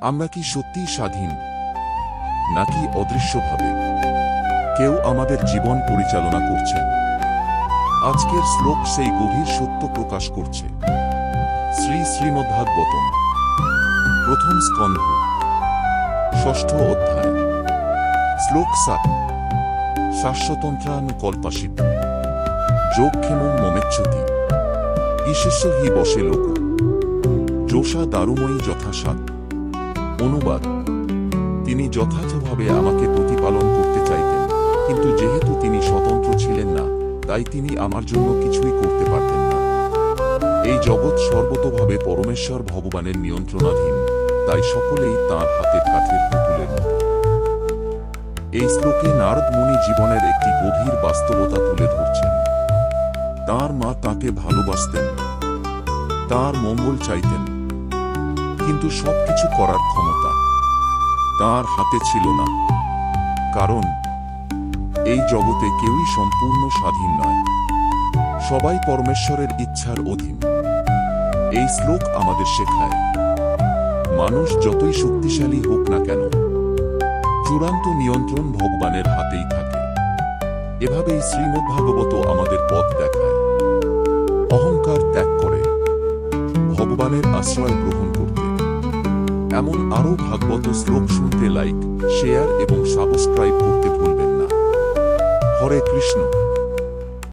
আমরা কি সত্যিই স্বাধীন, নাকি অদৃশ্যভাবে কেউ আমাদের জীবন পরিচালনা করছেন? আজকের শ্লোক সেই গভীর সত্য প্রকাশ করছে। শ্রীমদ্ভাগবতম, প্রথম স্কন্ধ, ষষ্ঠ অধ্যায়, শ্লোক 7। শাশ্বতন্ত্রানুকল্পাসিত যোগক্ষেমং মমেচ্ছতি ঈশেষ্য হি বসে লোক যোষা দারুময়ী যথাসাৎ। অনুবাদ: তিনি যথাযথভাবে আমাকে প্রতিপালন করতে চাইতেন, কিন্তু যেহেতু তিনি স্বতন্ত্র ছিলেন না, তাই তিনি আমার জন্য কিছুই করতে পারতেন না। এই জগৎ সর্বতোভাবে পরমেশ্বর ভগবানের নিয়ন্ত্রণাধীন, তাই সকলেই তাঁর হাতের কাঠের পুতুলের মতো। এই শ্লোকে নারদ মুনি জীবনের একটি গভীর বাস্তবতা তুলে ধরছেন। তাঁর মা তাঁকে ভালোবাসতেন, তাঁর মঙ্গল চাইতেন, কিন্তু সবকিছু করার ক্ষমতা তাঁর হাতে ছিল না। কারণ এই জগতে কেউই সম্পূর্ণ স্বাধীন নয়, সবাই পরমেশ্বরের ইচ্ছার অধীন। এই শ্লোক আমাদের শেখায়, মানুষ যতই শক্তিশালী হোক না কেন, চূড়ান্ত নিয়ন্ত্রণ ভগবানের হাতেই থাকে। এভাবেই শ্রীমদ্ভাগবত আমাদের পথ দেখায়, অহংকার ত্যাগ করে ভগবানের আশ্রয় গ্রহণ করতে। এমন আরও ভাগবত শ্লোক শুনতে লাইক, শেয়ার এবং সাবস্ক্রাইব করতে ভুলবেন না। হরে কৃষ্ণ।